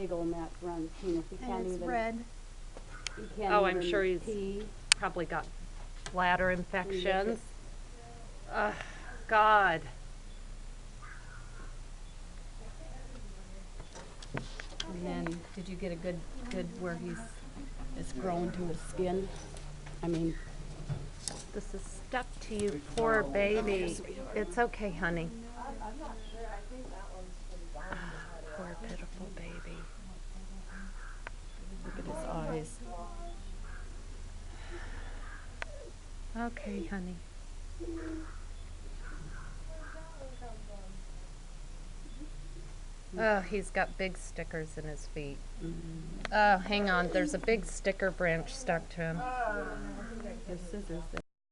big old mat runs penis. He can't And it's even. red. He can't Oh, even I'm sure he's pee. probably got bladder infections. Ugh, God. And then, did you get a good where it's grown to his skin? I mean, This is stuck to you, poor baby. It's okay, honey. Poor pitiful baby. look at his eyes. Okay, honey. Oh, he's got big stickers in his feet. Oh, hang on. There's a big sticker branch stuck to him. His scissors.